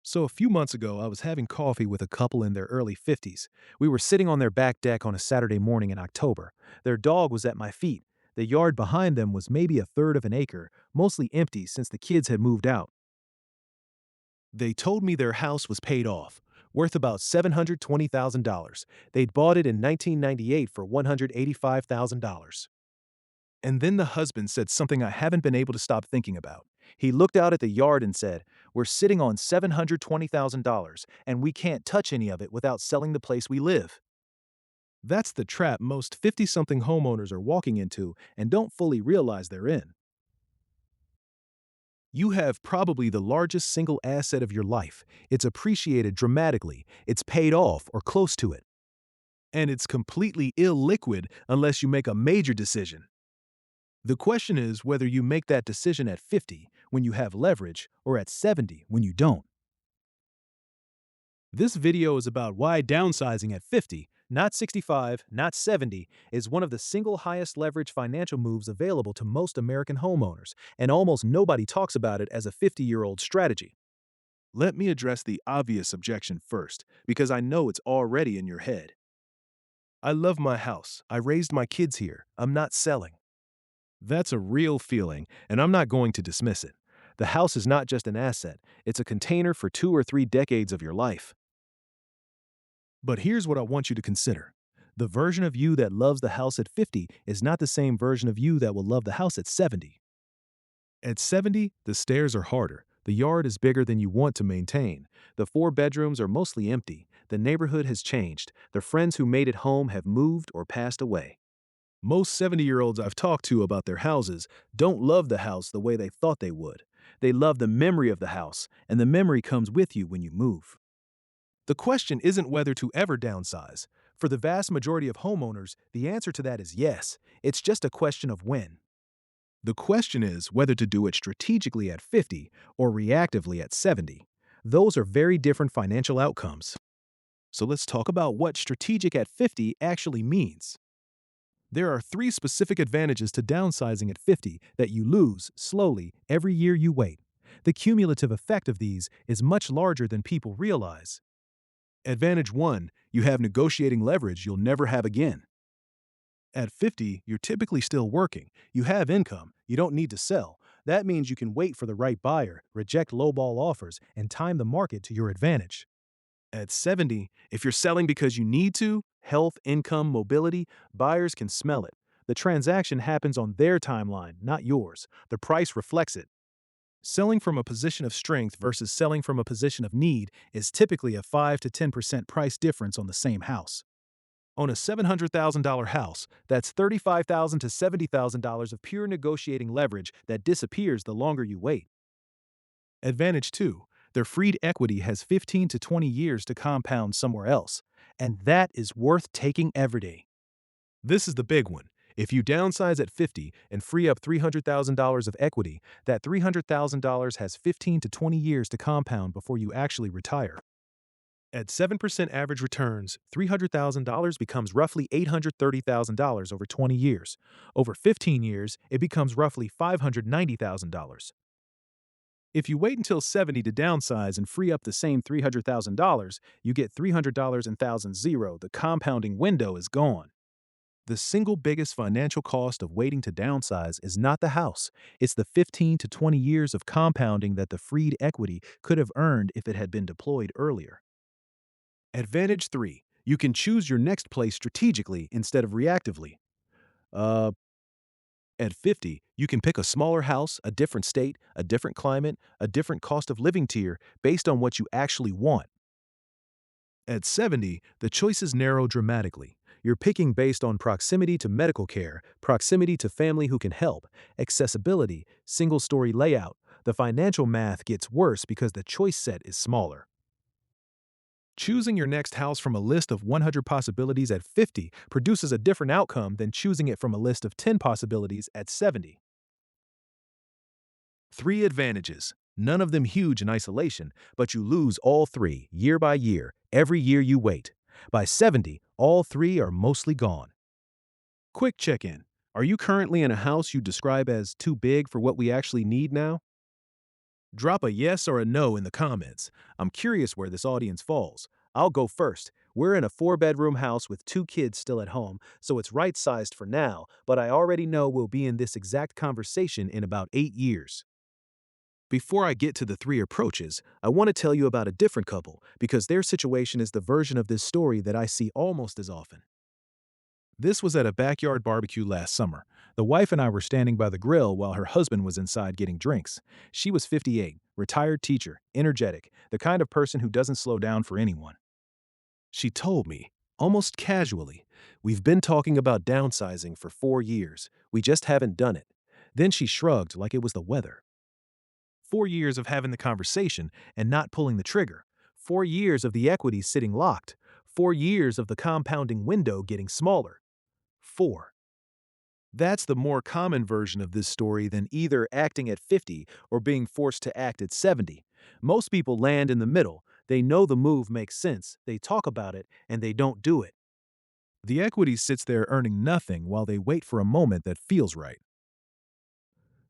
So, a few months ago, I was having coffee with a couple in their early 50s. We were sitting on their back deck on a Saturday morning in October. Their dog was at my feet. The yard behind them was maybe a third of an acre, mostly empty since the kids had moved out. They told me their house was paid off, worth about $720,000. They'd bought it in 1998 for $185,000. And then the husband said something I haven't been able to stop thinking about. He looked out at the yard and said, "We're sitting on $720,000, and we can't touch any of it without selling the place we live." That's the trap most 50 something homeowners are walking into and don't fully realize they're in. You have probably the largest single asset of your life. It's appreciated dramatically, it's paid off or close to it. And it's completely illiquid unless you make a major decision. The question is whether you make that decision at 50 when you have leverage or at 70 when you don't. This video is about why downsizing at 50, not 65, not 70, is one of the single highest leverage financial moves available to most American homeowners, and almost nobody talks about it as a 50-year-old strategy. Let me address the obvious objection first, because I know it's already in your head. I love my house. I raised my kids here. I'm not selling. That's a real feeling, and I'm not going to dismiss it. The house is not just an asset, it's a container for 2 or 3 decades of your life. But here's what I want you to consider. The version of you that loves the house at 50 is not the same version of you that will love the house at 70. At 70, the stairs are harder. The yard is bigger than you want to maintain. The 4 bedrooms are mostly empty. The neighborhood has changed. The friends who made it home have moved or passed away. Most 70-year-olds I've talked to about their houses don't love the house the way they thought they would. They love the memory of the house, and the memory comes with you when you move. The question isn't whether to ever downsize. For the vast majority of homeowners, the answer to that is yes. It's just a question of when. The question is whether to do it strategically at 50 or reactively at 70. Those are very different financial outcomes. So let's talk about what strategic at 50 actually means. There are 3 specific advantages to downsizing at 50 that you lose slowly every year you wait. The cumulative effect of these is much larger than people realize. Advantage 1, you have negotiating leverage you'll never have again. At 50, you're typically still working. You have income. You don't need to sell. That means you can wait for the right buyer, reject lowball offers, and time the market to your advantage. At 70, if you're selling because you need to, health, income, mobility, buyers can smell it. The transaction happens on their timeline, not yours. The price reflects it. Selling from a position of strength versus selling from a position of need is typically a 5 to 10% price difference on the same house. On a $700,000 house, that's $35,000 to $70,000 of pure negotiating leverage that disappears the longer you wait. Advantage 2, their freed equity has 15 to 20 years to compound somewhere else, and that is worth taking every day. This is the big one. If you downsize at 50 and free up $300,000 of equity, that $300,000 has 15 to 20 years to compound before you actually retire. At 7% average returns, $300,000 becomes roughly $830,000 over 20 years. Over 15 years, it becomes roughly $590,000. If you wait until 70 to downsize and free up the same $300,000, you get $300 and thousands zero. The compounding window is gone. The single biggest financial cost of waiting to downsize is not the house. It's the 15 to 20 years of compounding that the freed equity could have earned if it had been deployed earlier. Advantage 3. You can choose your next place strategically instead of reactively. Uh, at 50, you can pick a smaller house, a different state, a different climate, a different cost of living tier based on what you actually want. At 70, the choices narrow dramatically. You're picking based on proximity to medical care, proximity to family who can help, accessibility, single-story layout. The financial math gets worse because the choice set is smaller. Choosing your next house from a list of 100 possibilities at 50 produces a different outcome than choosing it from a list of 10 possibilities at 70. 3 advantages. None of them huge in isolation, but you lose all 3 year by year, every year you wait. By 70, all 3 are mostly gone. Quick check-in. Are you currently in a house you describe as too big for what we actually need now? Drop a yes or a no in the comments. I'm curious where this audience falls. I'll go first. We're in a 4 bedroom house with 2 kids still at home, so it's right sized for now, but I already know we'll be in this exact conversation in about 8 years. Before I get to the three approaches, I want to tell you about a different couple because their situation is the version of this story that I see almost as often. This was at a backyard barbecue last summer. The wife and I were standing by the grill while her husband was inside getting drinks. She was 58, retired teacher, energetic, the kind of person who doesn't slow down for anyone. She told me, almost casually, "We've been talking about downsizing for 4 years. We just haven't done it." Then she shrugged like it was the weather. 4 years of having the conversation and not pulling the trigger. 4 years of the equity sitting locked. 4 years of the compounding window getting smaller. 4. That's the more common version of this story than either acting at 50 or being forced to act at 70. Most people land in the middle. They know the move makes sense, they talk about it, and they don't do it. The equity sits there earning nothing while they wait for a moment that feels right.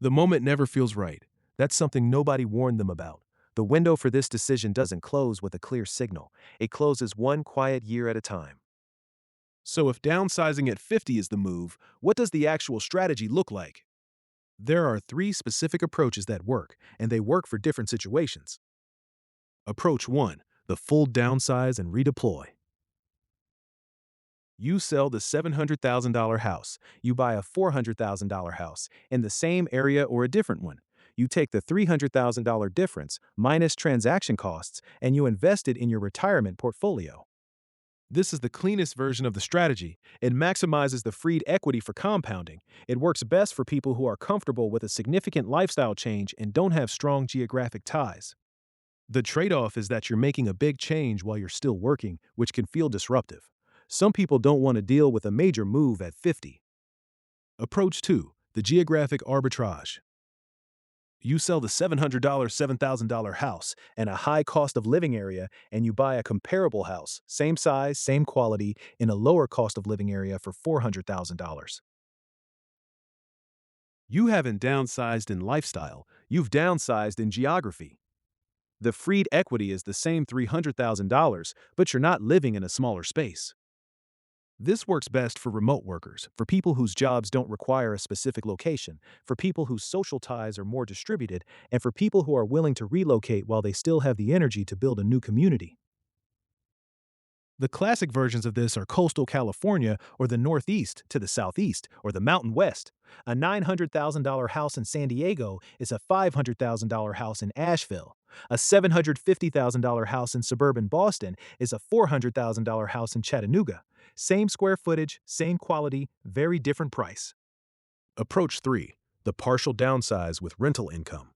The moment never feels right. That's something nobody warned them about. The window for this decision doesn't close with a clear signal. It closes one quiet year at a time. So if downsizing at 50 is the move, what does the actual strategy look like? There are three specific approaches that work, and they work for different situations. Approach 1, the full downsize and redeploy. You sell the $700,000 house. You buy a $400,000 house in the same area or a different one. You take the $300,000 difference minus transaction costs and you invest it in your retirement portfolio. This is the cleanest version of the strategy. It maximizes the freed equity for compounding. It works best for people who are comfortable with a significant lifestyle change and don't have strong geographic ties. The trade off is that you're making a big change while you're still working, which can feel disruptive. Some people don't want to deal with a major move at 50. Approach 2, the geographic arbitrage. You sell the $700,000, $7,000 house and a high cost of living area, and you buy a comparable house, same size, same quality, in a lower cost of living area for $400,000. You haven't downsized in lifestyle, you've downsized in geography. The freed equity is the same $300,000, but you're not living in a smaller space. This works best for remote workers, for people whose jobs don't require a specific location, for people whose social ties are more distributed, and for people who are willing to relocate while they still have the energy to build a new community. The classic versions of this are coastal California or the Northeast to the Southeast or the Mountain West. A $900,000 house in San Diego is a $500,000 house in Asheville. A $750,000 house in suburban Boston is a $400,000 house in Chattanooga. Same square footage, same quality, very different price. Approach 3, the partial downsize with rental income.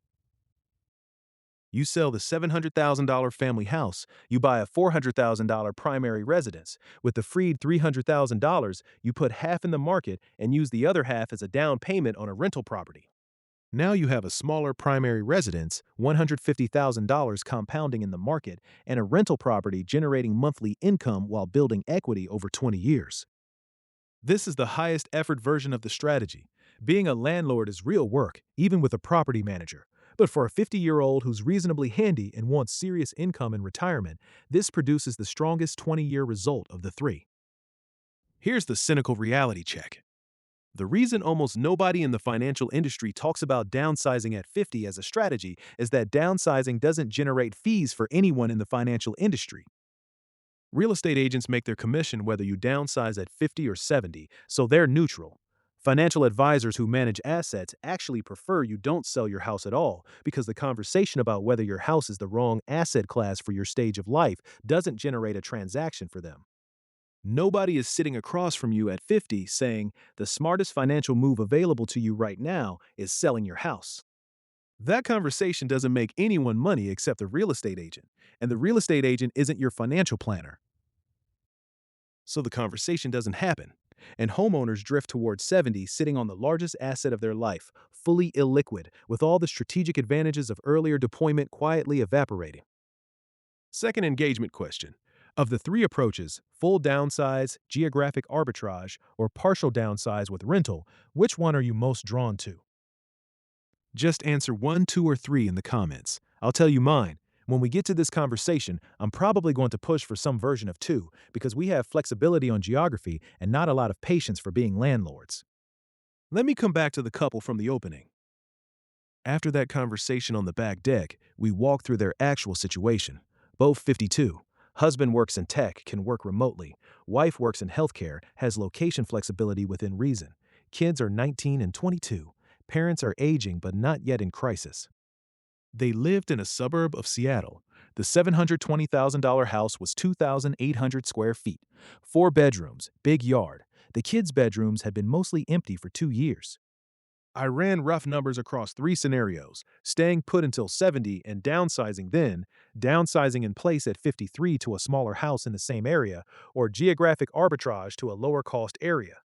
You sell the $700,000 family house, you buy a $400,000 primary residence. With the freed $300,000, you put half in the market and use the other half as a down payment on a rental property. Now you have a smaller primary residence, $150,000 compounding in the market, and a rental property generating monthly income while building equity over 20 years. This is the highest effort version of the strategy. Being a landlord is real work, even with a property manager. But for a 50-year-old who's reasonably handy and wants serious income in retirement, this produces the strongest 20-year result of the three. Here's the cynical reality check. The reason almost nobody in the financial industry talks about downsizing at 50 as a strategy is that downsizing doesn't generate fees for anyone in the financial industry. Real estate agents make their commission whether you downsize at 50 or 70, so they're neutral. Financial advisors who manage assets actually prefer you don't sell your house at all because the conversation about whether your house is the wrong asset class for your stage of life doesn't generate a transaction for them. Nobody is sitting across from you at 50 saying the smartest financial move available to you right now is selling your house. That conversation doesn't make anyone money except the real estate agent, and the real estate agent isn't your financial planner. So the conversation doesn't happen, and homeowners drift towards 70 sitting on the largest asset of their life, fully illiquid, with all the strategic advantages of earlier deployment quietly evaporating. Second engagement question. Of the three approaches, full downsize, geographic arbitrage, or partial downsize with rental, which one are you most drawn to? Just answer 1, 2, or 3 in the comments. I'll tell you mine. When we get to this conversation, I'm probably going to push for some version of 2 because we have flexibility on geography and not a lot of patience for being landlords. Let me come back to the couple from the opening. After that conversation on the back deck, we walk through their actual situation. Both 52. Husband works in tech, can work remotely. Wife works in healthcare, has location flexibility within reason. Kids are 19 and 22. Parents are aging but not yet in crisis. They lived in a suburb of Seattle. The $720,000 house was 2,800 square feet, 4 bedrooms, big yard. The kids' bedrooms had been mostly empty for 2 years. I ran rough numbers across 3 scenarios: staying put until 70 and downsizing then, downsizing in place at 53 to a smaller house in the same area, or geographic arbitrage to a lower cost area.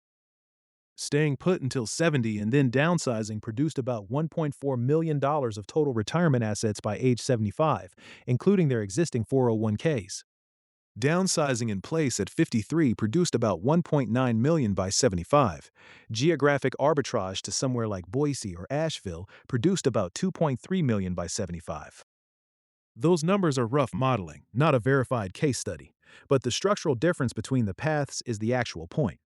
Staying put until 70 and then downsizing produced about $1.4 million of total retirement assets by age 75, including their existing 401ks. Downsizing in place at 53 produced about 1.9 million by 75. Geographic arbitrage to somewhere like Boise or Asheville produced about 2.3 million by 75. Those numbers are rough modeling, not a verified case study, but the structural difference between the paths is the actual point.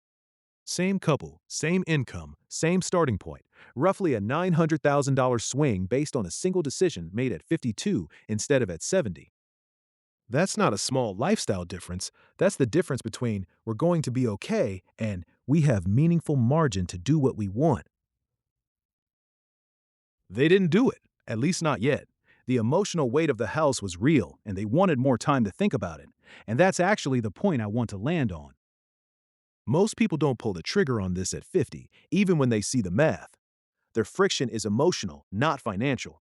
Same couple, same income, same starting point, roughly a $900,000 swing based on a single decision made at 52 instead of at 70. That's not a small lifestyle difference. That's the difference between "we're going to be okay" and "we have meaningful margin to do what we want." They didn't do it, at least not yet. The emotional weight of the house was real, and they wanted more time to think about it. And that's actually the point I want to land on. Most people don't pull the trigger on this at 50, even when they see the math. Their friction is emotional, not financial.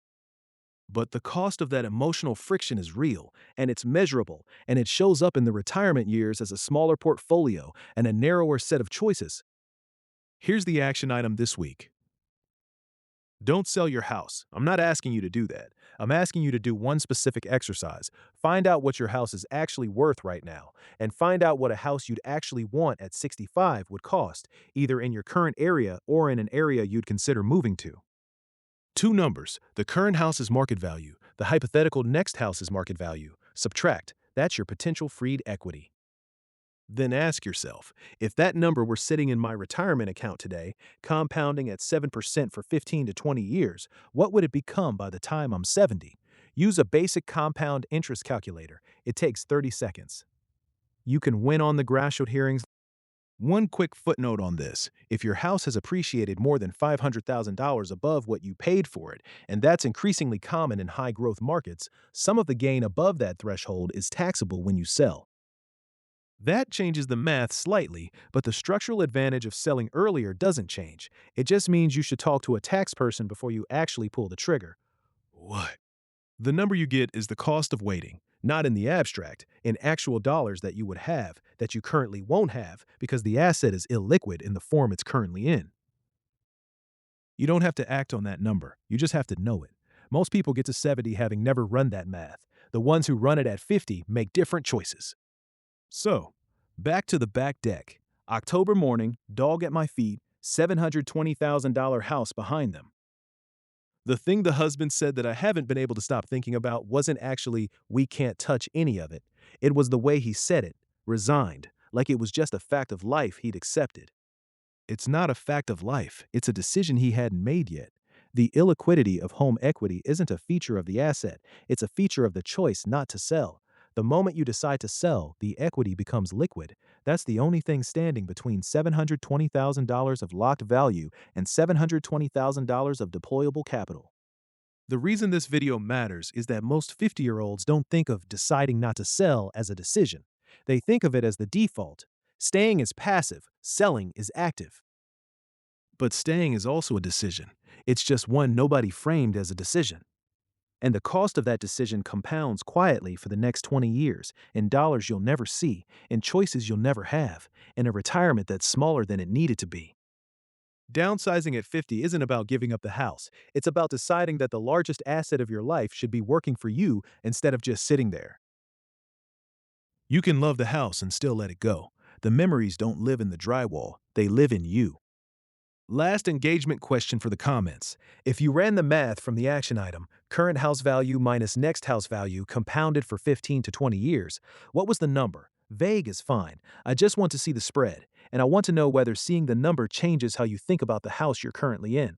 But the cost of that emotional friction is real, and it's measurable, and it shows up in the retirement years as a smaller portfolio and a narrower set of choices. Here's the action item this week. Don't sell your house. I'm not asking you to do that. I'm asking you to do one specific exercise. Find out what your house is actually worth right now, and find out what a house you'd actually want at 65 would cost, either in your current area or in an area you'd consider moving to. 2 numbers: the current house's market value, the hypothetical next house's market value. Subtract. That's your potential freed equity. Then ask yourself, if that number were sitting in my retirement account today, compounding at 7% for 15 to 20 years, what would it become by the time I'm 70? Use a basic compound interest calculator. It takes 30 seconds. You can win on the Grashot hearings. One quick footnote on this: if your house has appreciated more than $500,000 above what you paid for it, and that's increasingly common in high growth markets, some of the gain above that threshold is taxable when you sell. That changes the math slightly, but the structural advantage of selling earlier doesn't change. It just means you should talk to a tax person before you actually pull the trigger. What? The number you get is the cost of waiting, not in the abstract, in actual dollars that you would have, that you currently won't have because the asset is illiquid in the form it's currently in. You don't have to act on that number, you just have to know it. Most people get to 70 having never run that math. The ones who run it at 50 make different choices. So, back to the back deck. October morning, dog at my feet, $720,000 house behind them. The thing the husband said that I haven't been able to stop thinking about wasn't actually "we can't touch any of it." It was the way he said it, resigned, like it was just a fact of life he'd accepted. It's not a fact of life, it's a decision he hadn't made yet. The illiquidity of home equity isn't a feature of the asset, it's a feature of the choice not to sell. The moment you decide to sell, the equity becomes liquid. That's the only thing standing between $720,000 of locked value and $720,000 of deployable capital. The reason this video matters is that most 50-year-olds don't think of deciding not to sell as a decision. They think of it as the default. Staying is passive, selling is active. But staying is also a decision. It's just one nobody framed as a decision. And the cost of that decision compounds quietly for the next 20 years, in dollars you'll never see, in choices you'll never have, in a retirement that's smaller than it needed to be. Downsizing at 50 isn't about giving up the house. It's about deciding that the largest asset of your life should be working for you instead of just sitting there. You can love the house and still let it go. The memories don't live in the drywall, they live in you. Last engagement question for the comments. If you ran the math from the action item, current house value minus next house value compounded for 15 to 20 years, what was the number? Vague is fine. I just want to see the spread, and I want to know whether seeing the number changes how you think about the house you're currently in.